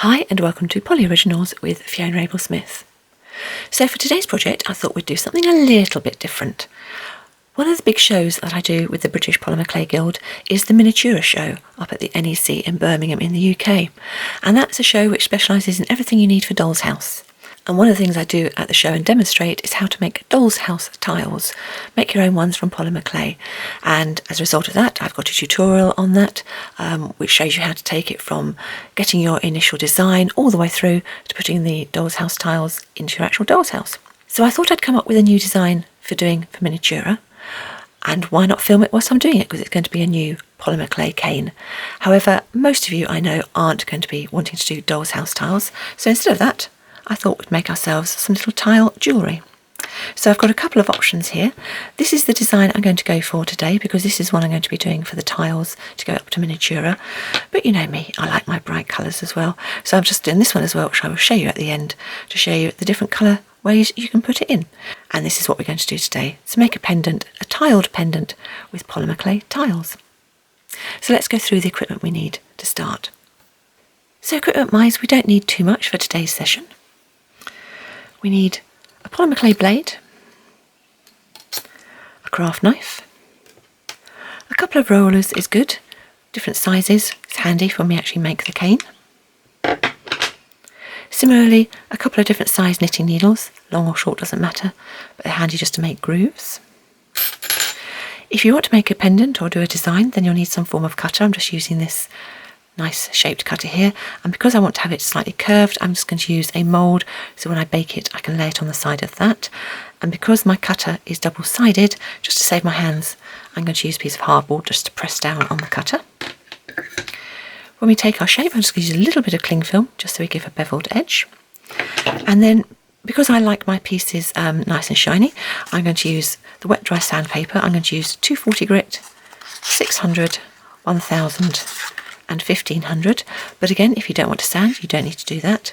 Hi and welcome to PolyOriginals with Fiona Abel-Smith. So for today's project I thought we'd do something a little bit different. One of the big shows that I do with the British Polymer Clay Guild is the Miniatura show up at the NEC in Birmingham in the UK, and that's a show which specialises in everything you need for doll's house. And one of the things I do at the show and demonstrate is how to make doll's house tiles. Make your own ones from polymer clay. And as a result of that, I've got a tutorial on that, which shows you how to take it from getting your initial design all the way through to putting the doll's house tiles into your actual doll's house. So I thought I'd come up with a new design for Miniatura. And why not film it whilst I'm doing it, because it's going to be a new polymer clay cane. However, most of you I know aren't going to be wanting to do doll's house tiles. So instead of that, I thought we'd make ourselves some little tile jewellery. So I've got a couple of options here. This is the design I'm going to go for today because this is what I'm going to be doing for the tiles to go up to Miniatura. But you know me, I like my bright colours as well. So I'm just doing this one as well, which I will show you at the end to show you the different colour ways you can put it in. And this is what we're going to do today, to make a pendant, a tiled pendant with polymer clay tiles. So let's go through the equipment we need to start. So equipment-wise, we don't need too much for today's session. We need a polymer clay blade, a craft knife, a couple of rollers is good, different sizes, it's handy for when we actually make the cane. Similarly, a couple of different size knitting needles, long or short doesn't matter, but they're handy just to make grooves. If you want to make a pendant or do a design, then you'll need some form of cutter. I'm just using this nice shaped cutter here, and because I want to have it slightly curved, I'm just going to use a mould, so when I bake it I can lay it on the side of that. And because my cutter is double-sided, just to save my hands, I'm going to use a piece of hardboard just to press down on the cutter. When we take our shape, I'm just going to use a little bit of cling film just so we give a beveled edge. And then, because I like my pieces nice and shiny, I'm going to use the wet dry sandpaper. I'm going to use 240 grit, 600, 1000 and 1500, but again, if you don't want to sand, you don't need to do that.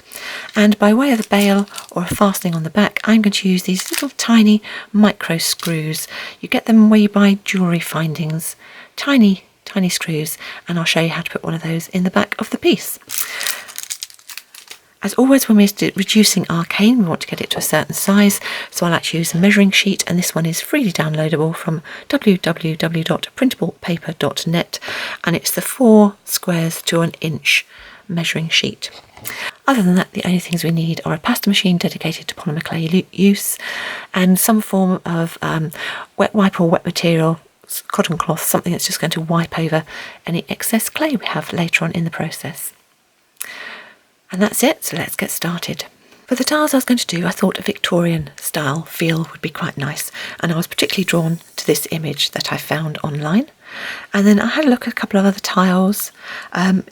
And by way of a bail or a fastening on the back, I'm going to use these little tiny micro screws. You get them where you buy jewellery findings, tiny screws, and I'll show you how to put one of those in the back of the piece. As always, when we're reducing our cane, we want to get it to a certain size, so I like to use a measuring sheet, and this one is freely downloadable from www.printablepaper.net, and it's the 4 squares to an inch measuring sheet. Other than that, the only things we need are a pasta machine dedicated to polymer clay use, and some form of wet wipe or wet material, cotton cloth, something that's just going to wipe over any excess clay we have later on in the process. And that's it, so let's get started. For the tiles I was going to do, I thought a Victorian style feel would be quite nice, and I was particularly drawn to this image that I found online. And then I had a look at a couple of other tiles.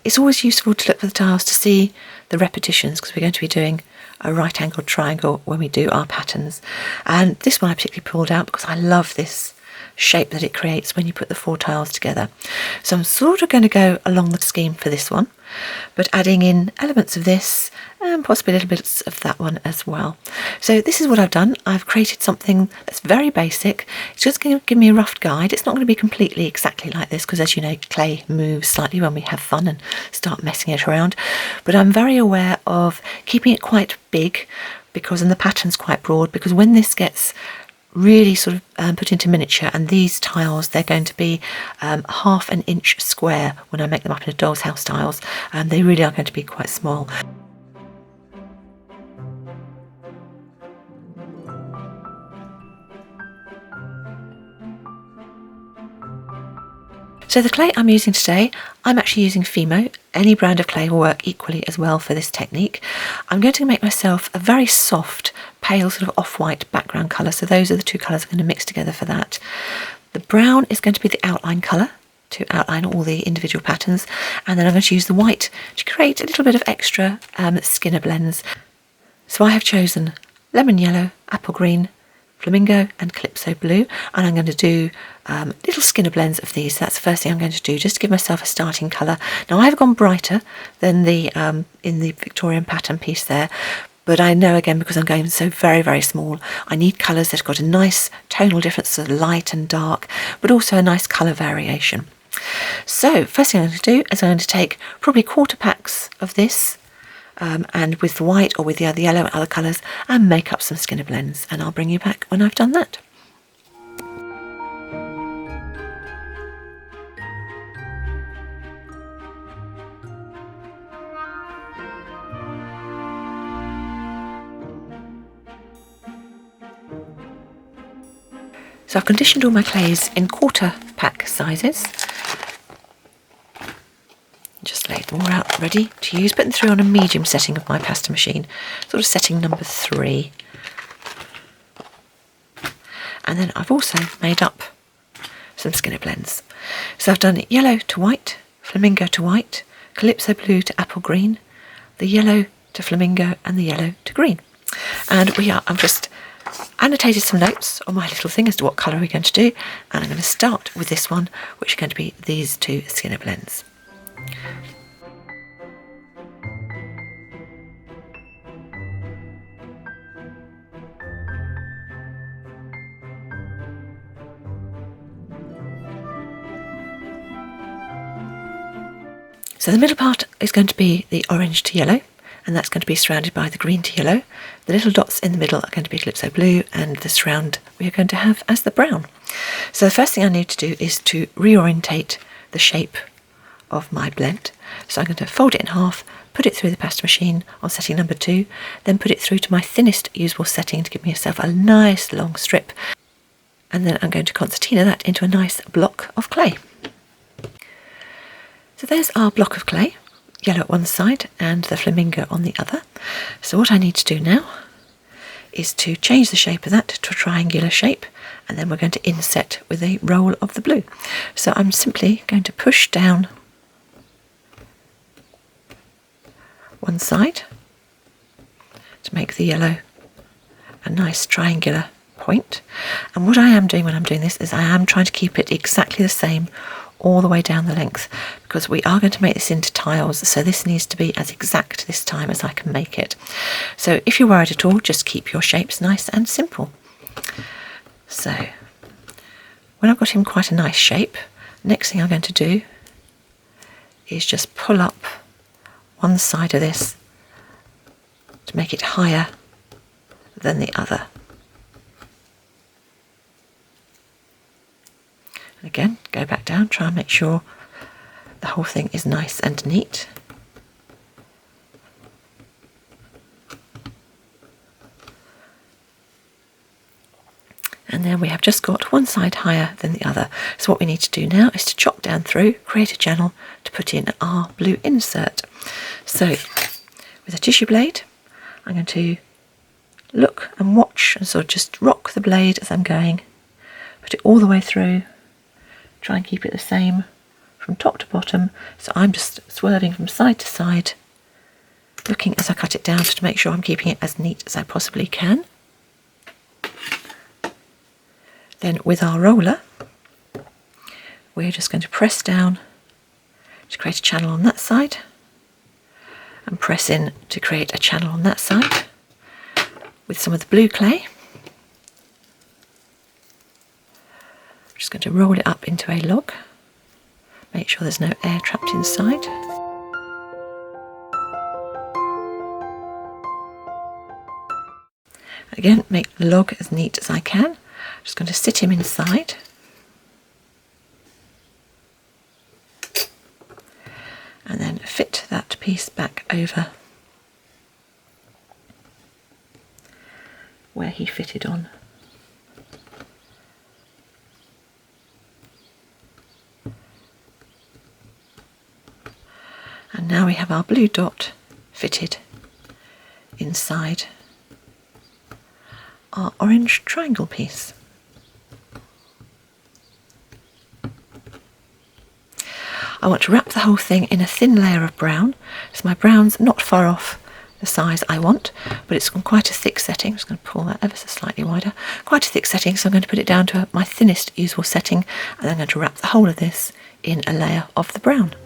It's always useful to look for the tiles to see the repetitions, because we're going to be doing a right angled triangle when we do our patterns. And this one I particularly pulled out because I love this shape that it creates when you put the 4 tiles together. So I'm sort of going to go along the scheme for this one, but adding in elements of this and possibly little bits of that one as well. So this is what I've done. I've created something that's very basic. It's just going to give me a rough guide. It's not going to be completely exactly like this because, as you know, clay moves slightly when we have fun and start messing it around, but I'm very aware of keeping it quite big because, and the pattern's quite broad, because when this gets really sort of put into miniature, and these tiles, they're going to be half an inch square when I make them up into doll's house tiles, and they really are going to be quite small. So the clay I'm using today, I'm actually using Fimo. Any brand of clay will work equally as well for this technique. I'm going to make myself a very soft, pale sort of off-white background colour. So those are the 2 colours I'm going to mix together for that. The brown is going to be the outline colour to outline all the individual patterns. And then I'm going to use the white to create a little bit of extra skinner blends. So I have chosen lemon yellow, apple green, flamingo and calypso blue, and I'm going to do little skinner blends of these. That's the first thing I'm going to do, just to give myself a starting colour. Now I've gone brighter than the in the Victorian pattern piece there, but I know, again, because I'm going so very small, I need colours that have got a nice tonal difference of light and dark, but also a nice colour variation. So first thing I'm going to do is I'm going to take probably quarter packs of this and with the white or with the other yellow and other colours, and make up some Skinner blends, and I'll bring you back when I've done that. So I've conditioned all my clays in quarter pack sizes. Just laid them all out ready to use, put them through on a medium setting of my pasta machine, sort of setting number 3. And then I've also made up some Skinner blends. So I've done yellow to white, flamingo to white, calypso blue to apple green, the yellow to flamingo, and the yellow to green. And I've just annotated some notes on my little thing as to what colour we're going to do, and I'm going to start with this one, which are going to be these 2 Skinner blends. So the middle part is going to be the orange to yellow, and that's going to be surrounded by the green to yellow. The little dots in the middle are going to be calypso blue, and the surround we are going to have as the brown. So the first thing I need to do is to reorientate the shape of my blend. So I'm going to fold it in half, put it through the pasta machine on setting number 2, then put it through to my thinnest usable setting to give myself a nice long strip, and then I'm going to concertina that into a nice block of clay. So there's our block of clay, yellow at one side and the flamingo on the other. So what I need to do now is to change the shape of that to a triangular shape, and then we're going to inset with a roll of the blue. So I'm simply going to push down one side to make the yellow a nice triangular point. And what I am doing when I'm doing this is I am trying to keep it exactly the same all the way down the length, because we are going to make this into tiles, so this needs to be as exact this time as I can make it. So if you're worried at all, just keep your shapes nice and simple. So when I've got him quite a nice shape, next thing I'm going to do is just pull up one side of this to make it higher than the other. Again, go back down, try and make sure the whole thing is nice and neat. And then we have just got one side higher than the other. So what we need to do now is to chop down through, create a channel to put in our blue insert. So with a tissue blade, I'm going to look and watch and sort of just rock the blade as I'm going, put it all the way through. Try and keep it the same from top to bottom. So I'm just swerving from side to side, looking as I cut it down to make sure I'm keeping it as neat as I possibly can. Then with our roller, we're just going to press down to create a channel on that side, and press in to create a channel on that side with some of the blue clay. Just going to roll it up into a log, make sure there's no air trapped inside. Again, make the log as neat as I can. Just going to sit him inside. And then fit that piece back over where he fitted on. And now we have our blue dot fitted inside our orange triangle piece. I want to wrap the whole thing in a thin layer of brown, so my brown's not far off the size I want, but it's on quite a thick setting. I'm just going to pull that ever so slightly wider. Quite a thick setting, so I'm going to put it down to my thinnest usable setting, and then I'm going to wrap the whole of this in a layer of the brown.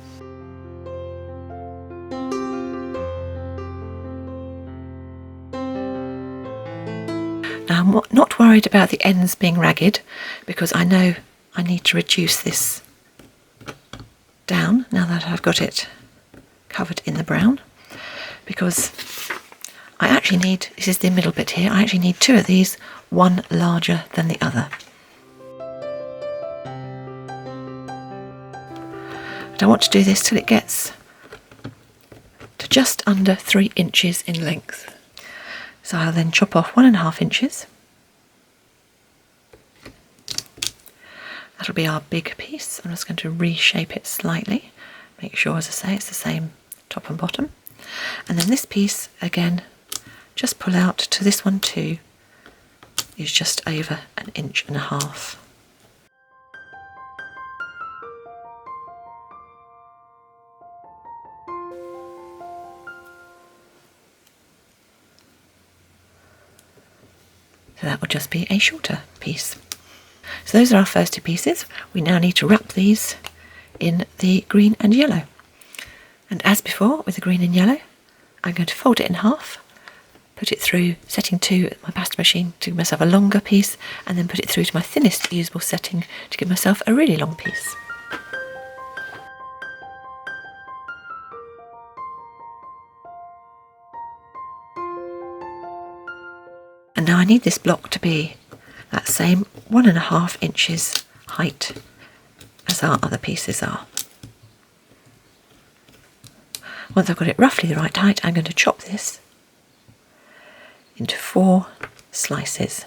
Now I'm not worried about the ends being ragged, because I know I need to reduce this down now that I've got it covered in the brown. because I actually need, this is the middle bit here, I actually need 2 of these, one larger than the other. And I want to do this till it gets to just under 3 inches in length. So I'll then chop off 1.5 inches. That'll be our big piece. I'm just going to reshape it slightly. Make sure, as I say, it's the same top and bottom. And then this piece, again, just pull out to this one too, is just over 1.5 inches. So that will just be a shorter piece. So those are our first 2 pieces. We now need to wrap these in the green and yellow. And as before with the green and yellow, I'm going to fold it in half, put it through setting 2 at my pasta machine to give myself a longer piece, and then put it through to my thinnest usable setting to give myself a really long piece. And now I need this block to be that same 1.5 inches height as our other pieces are. Once I've got it roughly the right height, I'm going to chop this into 4 slices.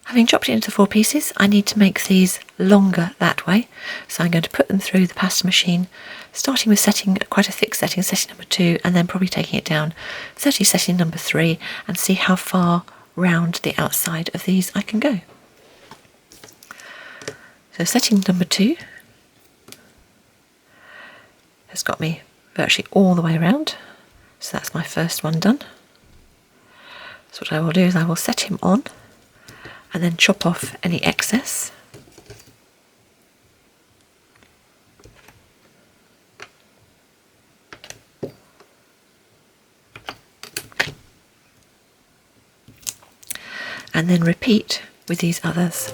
Having chopped it into 4 pieces, I need to make these longer that way. So I'm going to put them through the pasta machine, starting with setting quite a thick setting, setting number 2, and then probably taking it down, setting number 3, and see how far round the outside of these I can go. So setting number 2 has got me virtually all the way around. So that's my first one done. So what I will do is I will set him on and then chop off any excess. And then repeat with these others.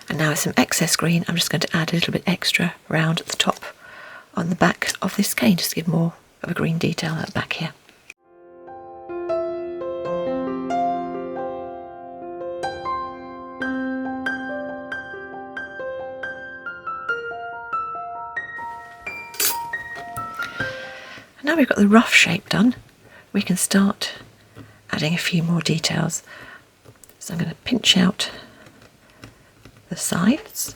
And now with some excess green, I'm just going to add a little bit extra round at the top on the back of this cane, just to give more of a green detail at the back here. And now we've got the rough shape done, we can start adding a few more details. So I'm going to pinch out the sides,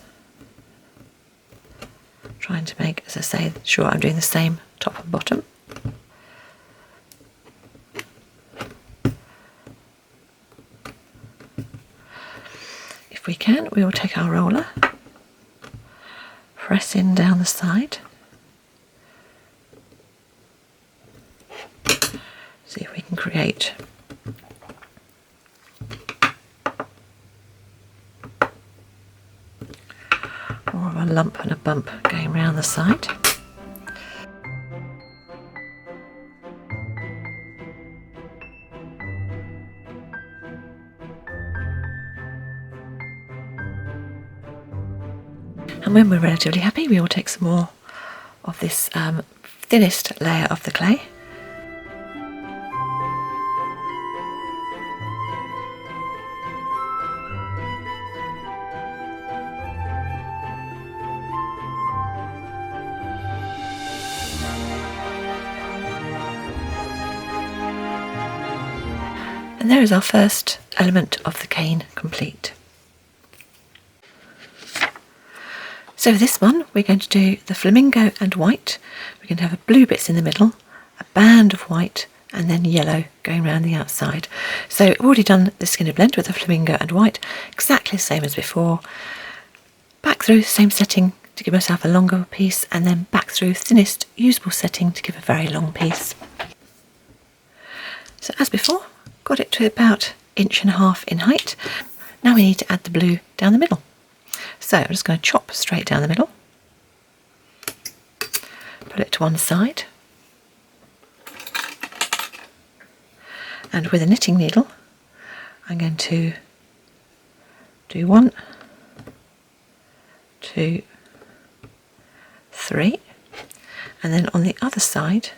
trying to make, as I say, sure I'm doing the same top and bottom. If we can, we will take our roller, press in down the side, see if we can create more of a lump and a bump going around the side. And when we're relatively happy, we will take some more of this thinnest layer of the clay. And there is our first element of the cane complete. So for this one, we're going to do the flamingo and white. We're going to have blue bits in the middle, a band of white, and then yellow going around the outside. So I've already done the skinny blend with the flamingo and white, exactly the same as before. Back through the same setting to give myself a longer piece, and then back through thinnest usable setting to give a very long piece. So as before, got it to about 1.5 inches in height. Now we need to add the blue down the middle. So I'm just going to chop straight down the middle, put it to one side, and with a knitting needle I'm going to do 1, 2, 3, and then on the other side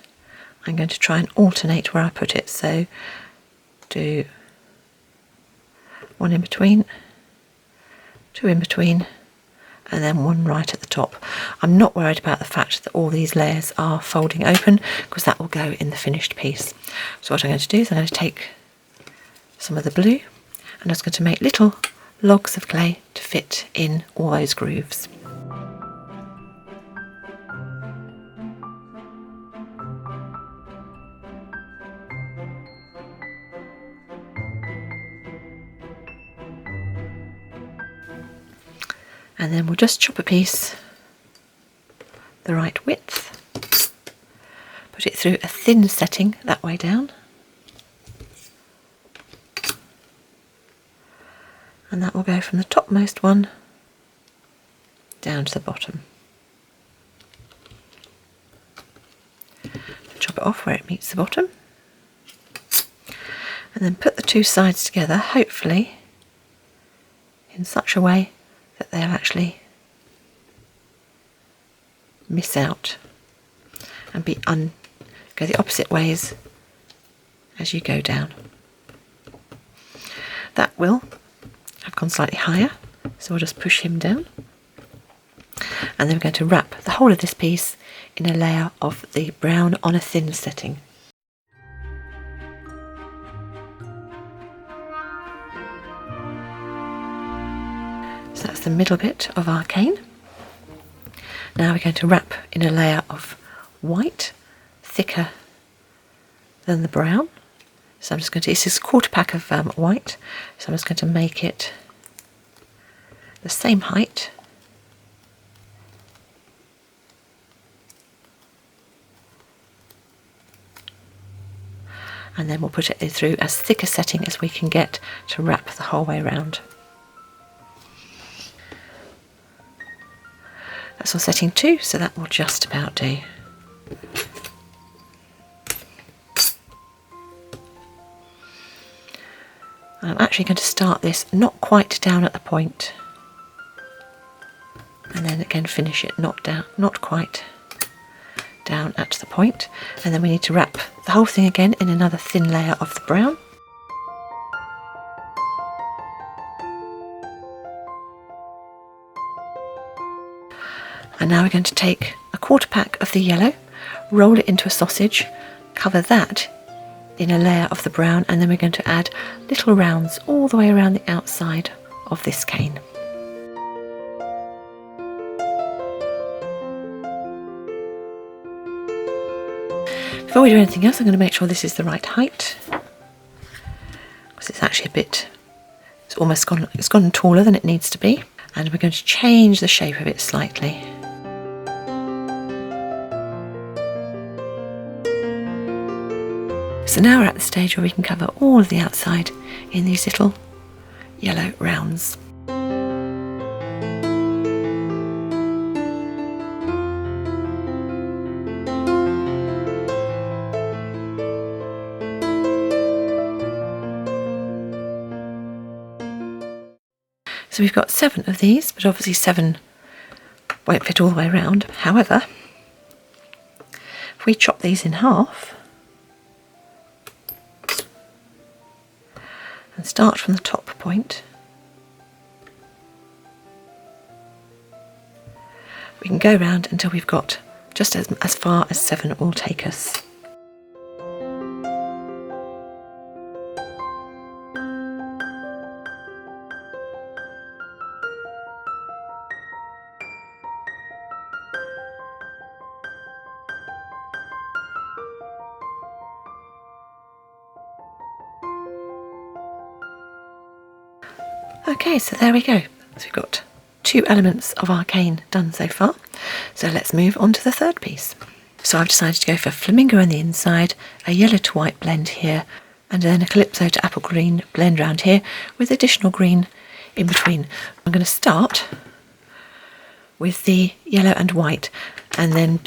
I'm going to try and alternate where I put it, so do 1 in between, 2 in between, and then 1 right at the top. I'm not worried about the fact that all these layers are folding open because that will go in the finished piece. So what I'm going to do is I'm going to take some of the blue and I'm just going to make little logs of clay to fit in all those grooves. And then we'll just chop a piece the right width, put it through a thin setting that way down, and that will go from the topmost one down to the bottom. Chop it off where it meets the bottom, and then put the two sides together, hopefully in such a way that they'll actually miss out and go the opposite ways as you go down. That will have gone slightly higher, so we'll just push him down, and then we're going to wrap the whole of this piece in a layer of the brown on a thin setting. So that's the middle bit of our cane. Now we're going to wrap in a layer of white, thicker than the brown. So I'm just going to, this is a 1/4 pack of white, so I'm just going to make it the same height. And then we'll put it through as thick a setting as we can get to wrap the whole way around. That's on setting 2, so that will just about do. I'm actually going to start this not quite down at the point, and then again finish it not quite down at the point, and then we need to wrap the whole thing again in another thin layer of the brown. And now we're going to take a 1/4 pack of the yellow, roll it into a sausage, cover that in a layer of the brown, and then we're going to add little rounds all the way around the outside of this cane. Before we do anything else, I'm going to make sure this is the right height, because it's actually it's gone taller than it needs to be, and we're going to change the shape of it slightly. So now we're at the stage where we can cover all of the outside in these little yellow rounds. So we've got 7 of these, but obviously 7 won't fit all the way around. However, if we chop these in half and start from the top point, we can go round until we've got just as far as 7 will take us. Okay, so there we go. So we've got 2 elements of our cane done so far. So let's move on to the third piece. So I've decided to go for flamingo on the inside, a yellow to white blend here, and then a Calypso to apple green blend round here with additional green in between. I'm going to start with the yellow and white and then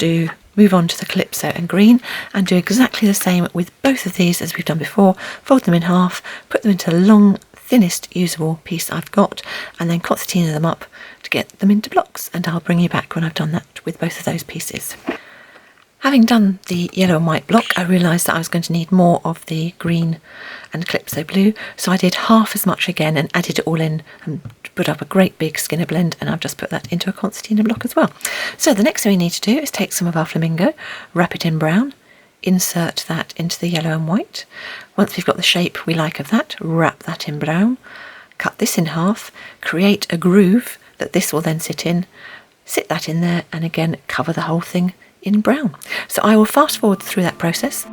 move on to the Calypso and green and do exactly the same with both of these as we've done before. Fold them in half, put them into the long, thinnest usable piece I've got, and then concertina them up to get them into blocks, and I'll bring you back when I've done that with both of those pieces. Having done the yellow and white block, I realised that I was going to need more of the green and Calypso blue, so I did half as much again and added it all in and put up a great big Skinner blend, and I've just put that into a concertina block as well. So the next thing we need to do is take some of our flamingo, wrap it in brown, insert that into the yellow and white. Once we've got the shape we like of that, wrap that in brown, cut this in half, create a groove that this will then sit in, sit that in there, and again cover the whole thing in brown. So I will fast forward through that process.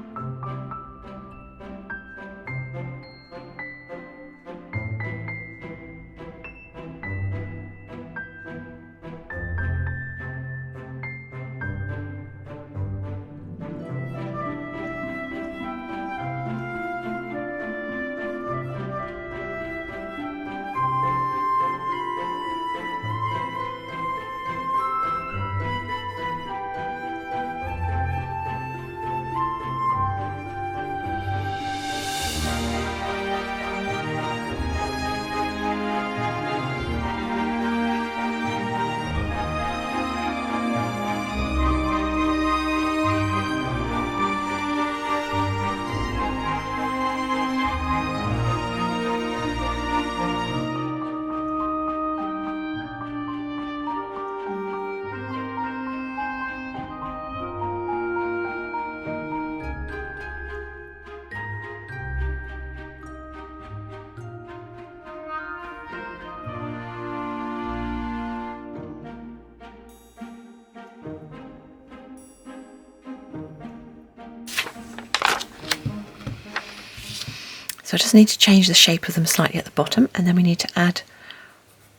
So I just need to change the shape of them slightly at the bottom, and then we need to add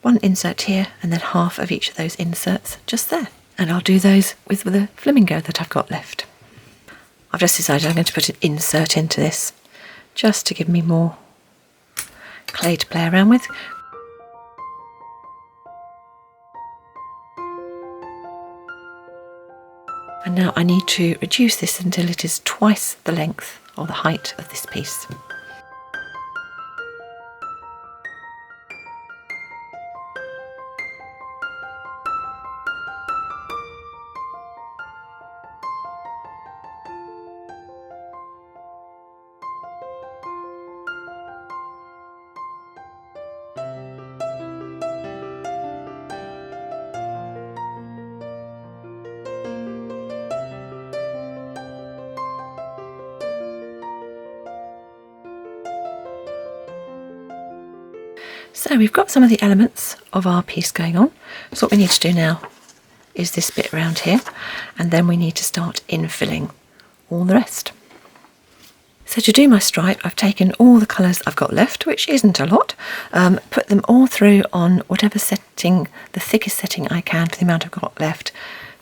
one insert here and then half of each of those inserts just there. And I'll do those with the flamingo that I've got left. I've just decided I'm going to put an insert into this just to give me more clay to play around with. And now I need to reduce this until it is twice the length or the height of this piece. So we've got some of the elements of our piece going on. So what we need to do now is this bit around here, and then we need to start infilling all the rest. So to do my stripe, I've taken all the colours I've got left, which isn't a lot, put them all through on whatever setting, the thickest setting I can for the amount I've got left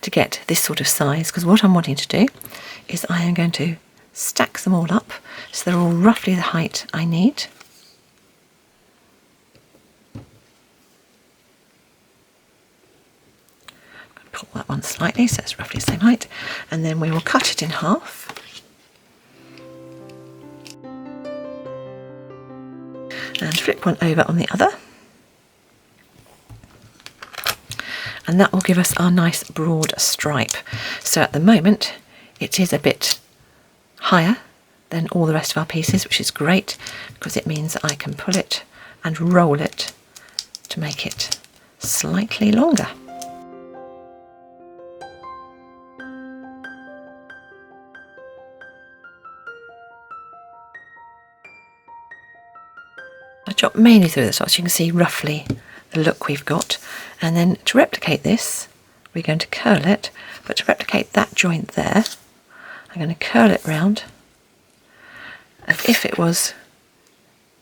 to get this sort of size, because what I'm wanting to do is I am going to stack them all up so they're all roughly the height I need. Pull that one slightly so it's roughly the same height, and then we will cut it in half. And flip one over on the other. And that will give us our nice broad stripe. So at the moment it is a bit higher than all the rest of our pieces, which is great because it means that I can pull it and roll it to make it slightly longer. I chop mainly through the top so you can see roughly the look we've got, and then to replicate this we're going to curl it, but to replicate that joint there I'm going to curl it round as if it was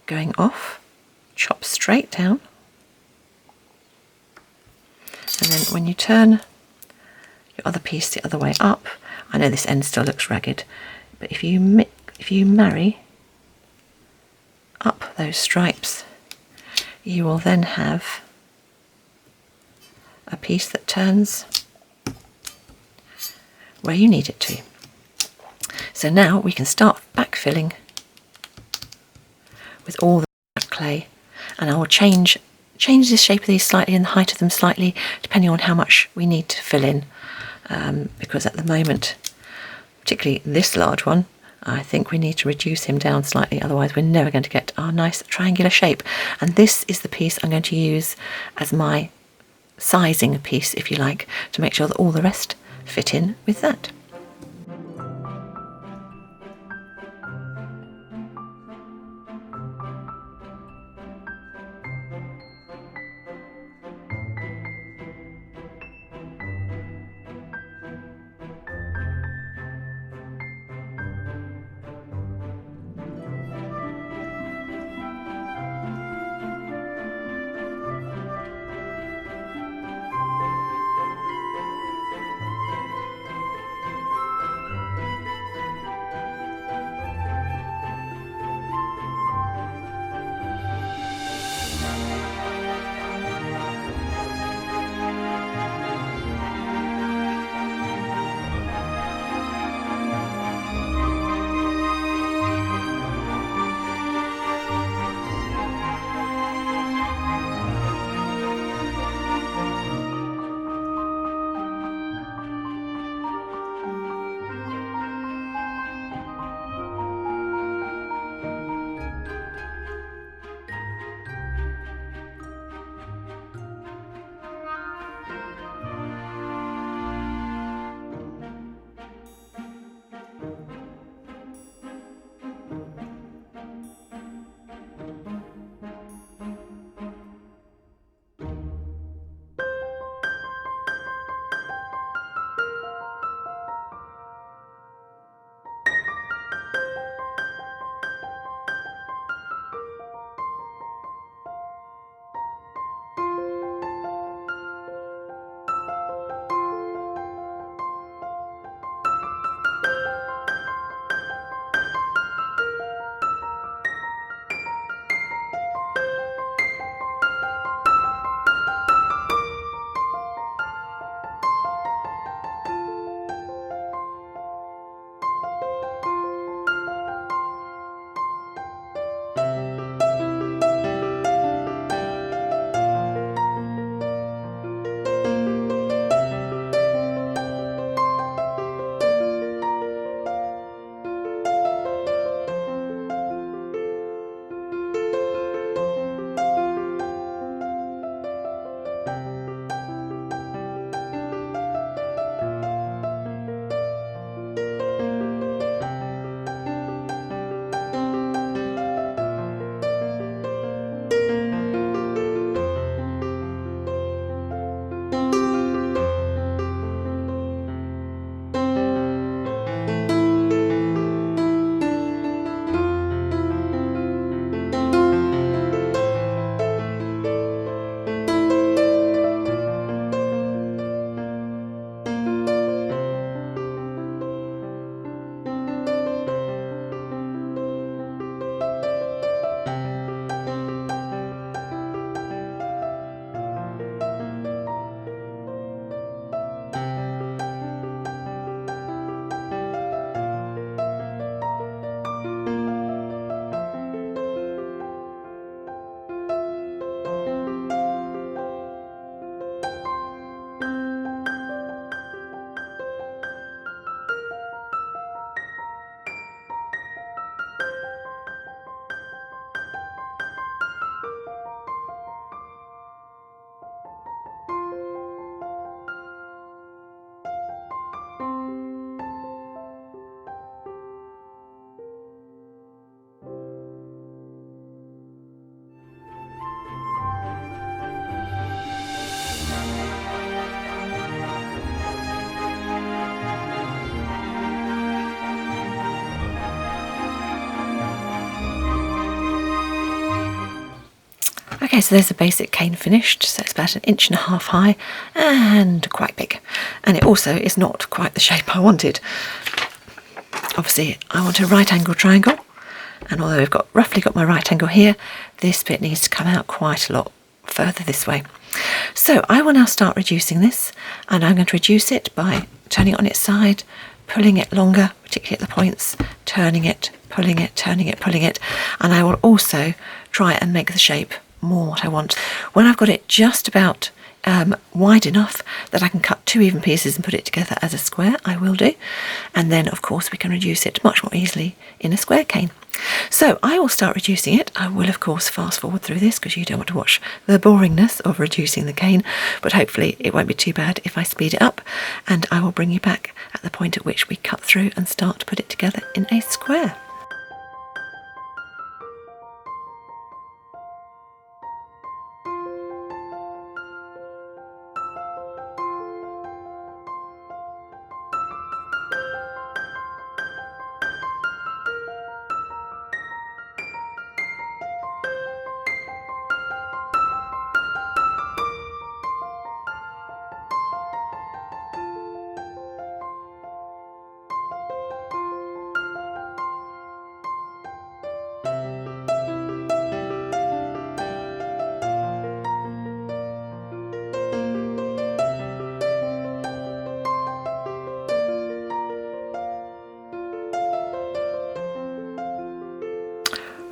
going off, chop straight down, and then when you turn your other piece the other way up, I know this end still looks ragged, but if you marry those stripes, you will then have a piece that turns where you need it to. So now we can start backfilling with all the black clay, and I will change the shape of these slightly and the height of them slightly depending on how much we need to fill in, because at the moment, particularly this large one, I think we need to reduce him down slightly, otherwise we're never going to get our nice triangular shape. And this is the piece I'm going to use as my sizing piece, if you like, to make sure that all the rest fit in with that. Okay, so there's the basic cane finished, so it's about 1.5 inches high and quite big. And it also is not quite the shape I wanted. Obviously, I want a right angle triangle, And although we've roughly got my right angle here, this bit needs to come out quite a lot further this way. So I will now start reducing this, and I'm going to reduce it by turning it on its side, pulling it longer, particularly at the points, turning it, pulling it, turning it, pulling it, and I will also try and make the shape more what I want. When I've got it just about wide enough that I can cut 2 even pieces and put it together as a square, I will do, and then of course we can reduce it much more easily in a square cane. So I will start reducing it. I will of course fast forward through this because you don't want to watch the boringness of reducing the cane, but hopefully it won't be too bad if I speed it up, and I will bring you back at the point at which we cut through and start to put it together in a square.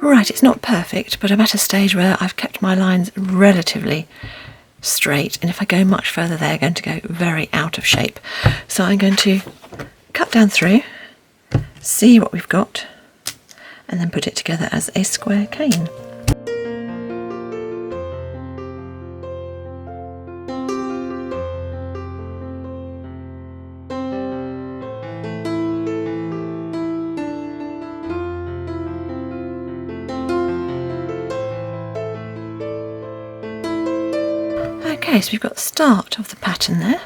Right, it's not perfect, but I'm at a stage where I've kept my lines relatively straight, and if I go much further they're going to go very out of shape. So I'm going to cut down through, see what we've got, and then put it together as a square cane. Okay, so we've got the start of the pattern there,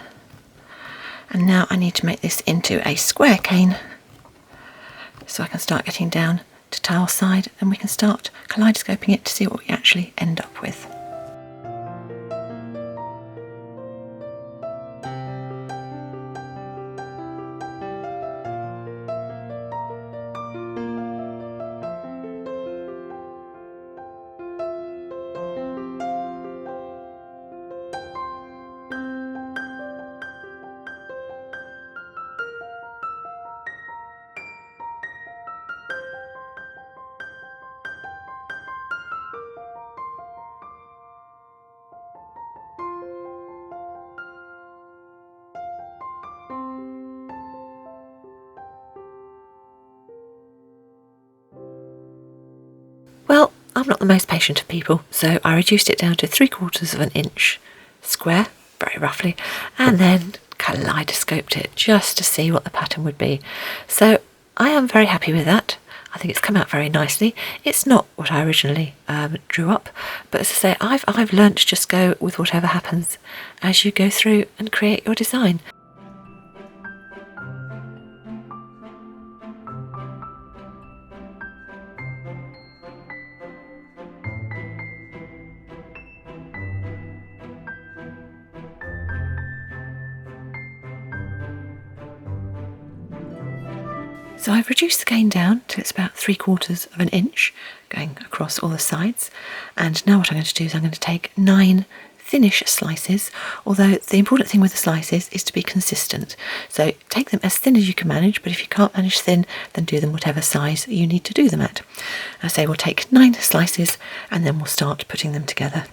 and now I need to make this into a square cane so I can start getting down to tile side, and we can start kaleidoscoping it to see what we actually end up with. Well, I'm not the most patient of people, so I reduced it down to 3/4 of an inch square, very roughly, and then kaleidoscoped it just to see what the pattern would be. So I am very happy with that. I think it's come out very nicely. It's not what I originally drew up, but as I say, I've learnt to just go with whatever happens as you go through and create your design. So I've reduced the cane down till it's about 3/4 of an inch going across all the sides, and now what I'm going to do is I'm going to take 9 thinnish slices, although the important thing with the slices is to be consistent. So take them as thin as you can manage, but if you can't manage thin, then do them whatever size you need to do them at. I say we'll take 9 slices and then we'll start putting them together.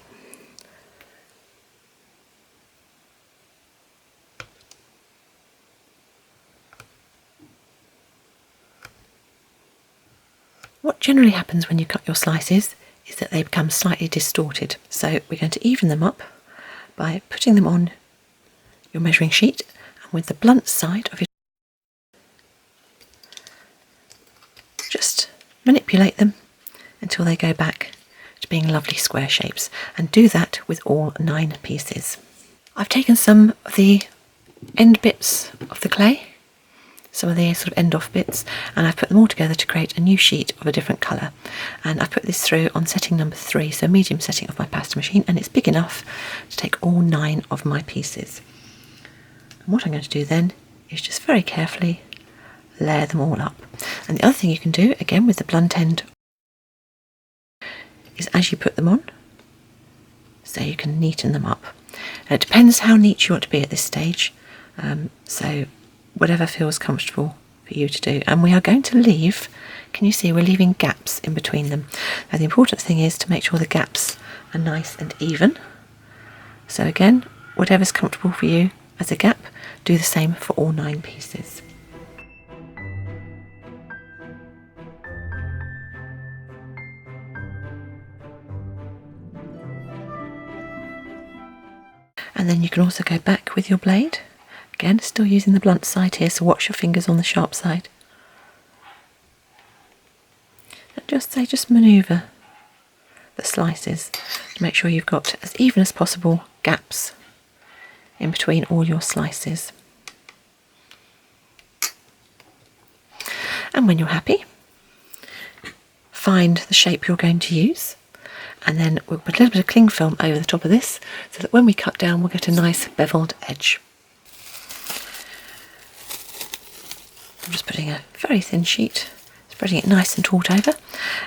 What generally happens when you cut your slices is that they become slightly distorted. So we're going to even them up by putting them on your measuring sheet, and with the blunt side of your just manipulate them until they go back to being lovely square shapes, and do that with all 9 pieces. I've taken some of the end bits of the clay, some of the sort of end off bits, and I've put them all together to create a new sheet of a different colour, and I've put this through on setting number 3, so medium setting of my pasta machine, and it's big enough to take all 9 of my pieces. And what I'm going to do then is just very carefully layer them all up. And the other thing you can do, again with the blunt end is as you put them on, so you can neaten them up. It depends how neat you want to be at this stage, so whatever feels comfortable for you to do. And we are going to leave, can you see, we're leaving gaps in between them. Now the important thing is to make sure the gaps are nice and even. So again, whatever's comfortable for you as a gap, do the same for all 9 pieces. And then you can also go back with your blade. Again, still using the blunt side here, so watch your fingers on the sharp side. And just manoeuvre the slices to make sure you've got as even as possible gaps in between all your slices. And when you're happy, find the shape you're going to use, and then we'll put a little bit of cling film over the top of this so that when we cut down we'll get a nice beveled edge. I'm just putting a very thin sheet, spreading it nice and taut over,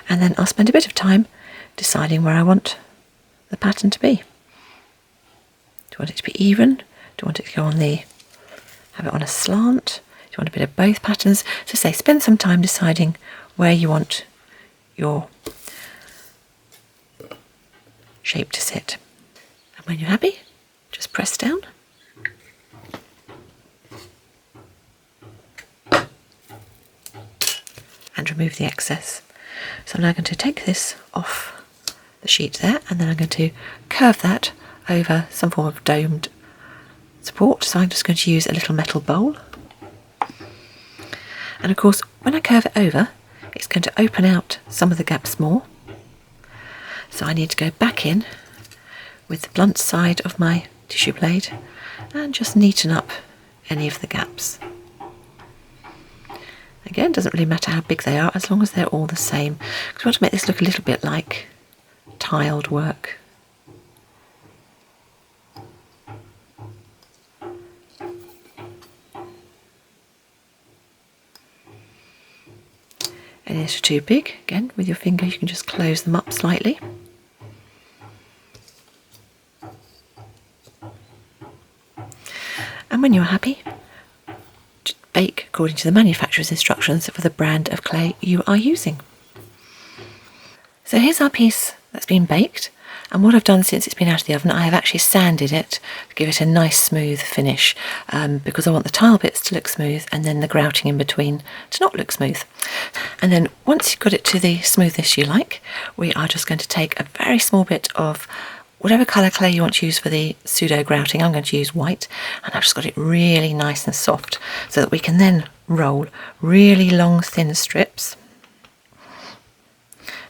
and then I'll spend a bit of time deciding where I want the pattern to be. Do you want it to be even? Do you want it to go on have it on a slant? Do you want a bit of both patterns? So say, spend some time deciding where you want your shape to sit. And when you're happy, just press down. And remove the excess. So I'm now going to take this off the sheet there, and then I'm going to curve that over some form of domed support. So I'm just going to use a little metal bowl. And of course, when I curve it over, it's going to open out some of the gaps more. So I need to go back in with the blunt side of my tissue blade and just neaten up any of the gaps. Again, it doesn't really matter how big they are as long as they're all the same, because we want to make this look a little bit like tiled work. And if they're too big, again, with your finger you can just close them up slightly. And when you're happy, bake according to the manufacturer's instructions for the brand of clay you are using. So here's our piece that's been baked, and what I've done since it's been out of the oven, I have actually sanded it to give it a nice smooth finish, because I want the tile bits to look smooth and then the grouting in between to not look smooth. And then once you've got it to the smoothness you like, we are just going to take a very small bit of whatever colour clay you want to use for the pseudo grouting. I'm going to use white, and I've just got it really nice and soft so that we can then roll really long thin strips.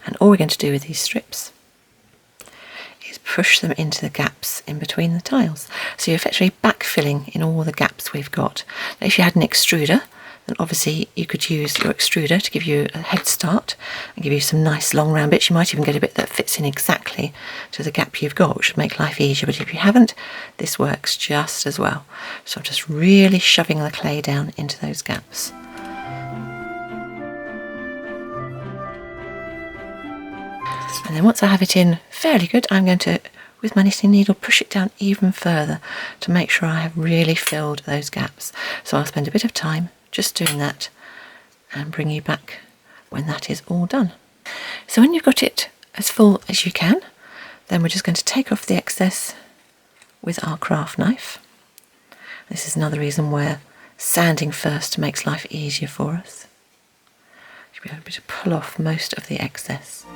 And all we're going to do with these strips is push them into the gaps in between the tiles. So you're effectively backfilling in all the gaps we've got. Now, if you had an extruder, then obviously you could use your extruder to give you a head start and give you some nice long round bits. You might even get a bit that fits in exactly to the gap you've got, which would make life easier. But if you haven't, this works just as well. So I'm just really shoving the clay down into those gaps. And then once I have it in fairly good, I'm going to, with my knitting needle, push it down even further to make sure I have really filled those gaps. So I'll spend a bit of time just doing that and bring you back when that is all done. So when you've got it as full as you can, then we're just going to take off the excess with our craft knife. This is another reason where sanding first makes life easier for us. You'll be able to pull off most of the excess.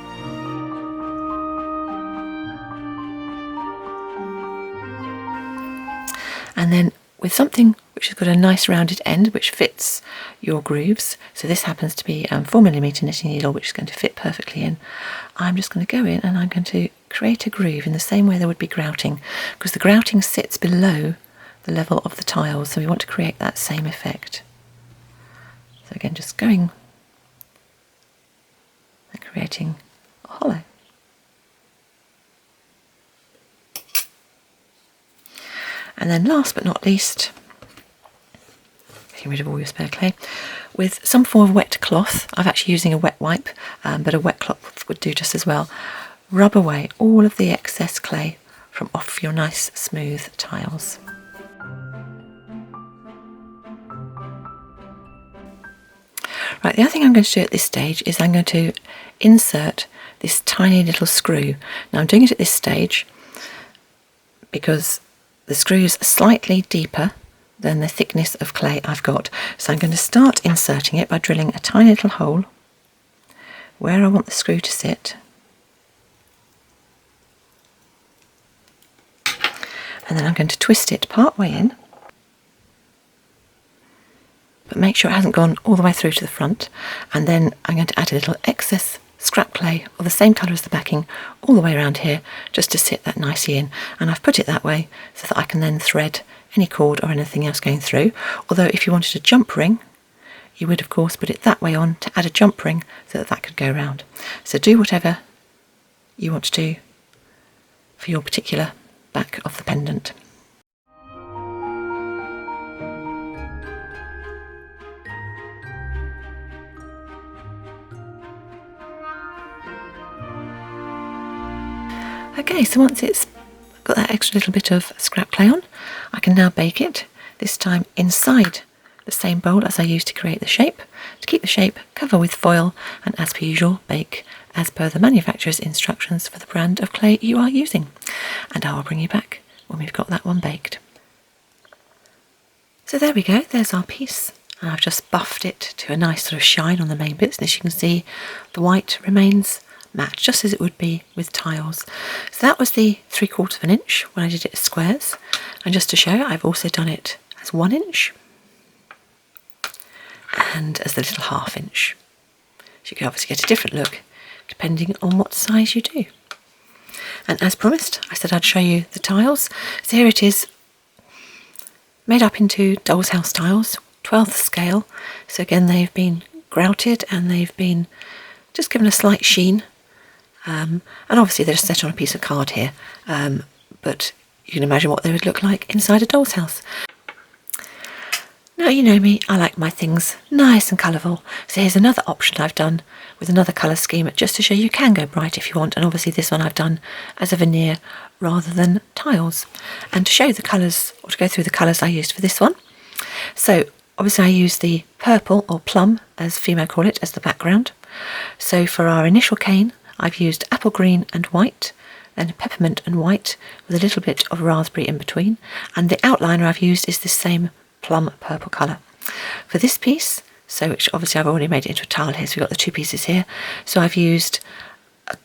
And then with something which has got a nice rounded end which fits your grooves, so this happens to be 4mm knitting needle which is going to fit perfectly in, I'm just going to go in and I'm going to create a groove in the same way there would be grouting, because the grouting sits below the level of the tiles, so we want to create that same effect. So again, just going and creating a hollow. And then last but not least, getting rid of all your spare clay, with some form of wet cloth. I'm actually using a wet wipe, but a wet cloth would do just as well. rub away all of the excess clay from off your nice smooth tiles. Right, the other thing I'm going to do at this stage is I'm going to insert this tiny little screw. Now I'm doing it at this stage because the screw is slightly deeper than the thickness of clay I've got. So I'm going to start inserting it by drilling a tiny little hole where I want the screw to sit. And then I'm going to twist it part way in, but make sure it hasn't gone all the way through to the front. And then I'm going to add a little excess scrap clay of the same colour as the backing all the way around here, just to sit that nicely in. And I've put it that way so that I can then thread any cord or anything else going through. Although if you wanted a jump ring, you would of course put it that way on to add a jump ring so that that could go around. So do whatever you want to do for your particular back of the pendant. Okay, so once it's got that extra little bit of scrap clay on, I can now bake it, this time inside the same bowl as I used to create the shape. To keep the shape, cover with foil, and as per usual, bake as per the manufacturer's instructions for the brand of clay you are using. And I will bring you back when we've got that one baked. So there we go, there's our piece. And I've just buffed it to a nice sort of shine on the main bits, and as you can see, the white remains matte, just as it would be with tiles. So that was the 3/4 of an inch when I did it as squares. And just to show, I've also done it as 1 inch and as the little 1/2 inch. So you can obviously get a different look depending on what size you do. And as promised, I said I'd show you the tiles. So here it is, made up into doll's house tiles, 12th scale. So again, they've been grouted and they've been just given a slight sheen. And obviously they're set on a piece of card here, but you can imagine what they would look like inside a doll's house. Now you know me, I like my things nice and colourful, so here's another option I've done with another colour scheme just to show you can go bright if you want, and obviously this one I've done as a veneer rather than tiles. And to show you the colours, or to go through the colours I used for this one, so obviously I used the purple or plum, as Fiona call it, as the background. So for our initial cane, I've used apple green and white, then peppermint and white with a little bit of raspberry in between, and the outliner I've used is this same plum purple colour. For this piece, so which obviously I've already made it into a tile here, so we've got the two pieces here, so I've used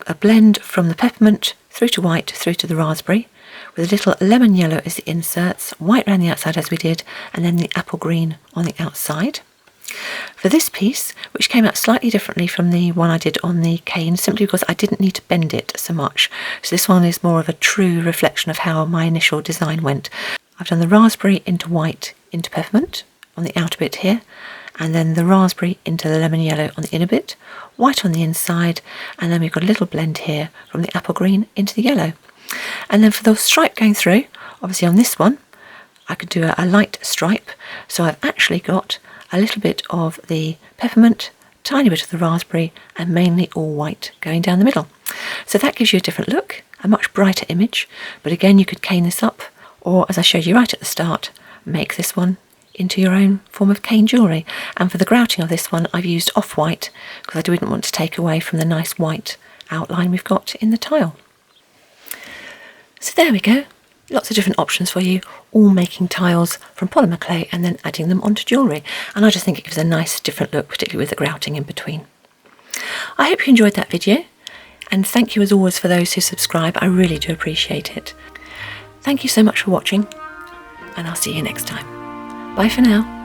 a blend from the peppermint through to white through to the raspberry, with a little lemon yellow as the inserts, white around the outside as we did, and then the apple green on the outside. For this piece, which came out slightly differently from the one I did on the cane, simply because I didn't need to bend it so much, so this one is more of a true reflection of how my initial design went. I've done the raspberry into white into peppermint on the outer bit here, and then the raspberry into the lemon yellow on the inner bit, white on the inside, and then we've got a little blend here from the apple green into the yellow. And then for the stripe going through, obviously on this one I could do a light stripe, so I've actually got a little bit of the peppermint, tiny bit of the raspberry, and mainly all white going down the middle. So that gives you a different look, a much brighter image, but again you could cane this up, or as I showed you right at the start, make this one into your own form of cane jewellery. And for the grouting of this one I've used off-white because I didn't want to take away from the nice white outline we've got in the tile. So there we go, lots of different options for you, all making tiles from polymer clay and then adding them onto jewellery, and I just think it gives a nice different look, particularly with the grouting in between. I hope you enjoyed that video, and thank you as always for those who subscribe, I really do appreciate it. Thank you so much for watching, and I'll see you next time. Bye for now.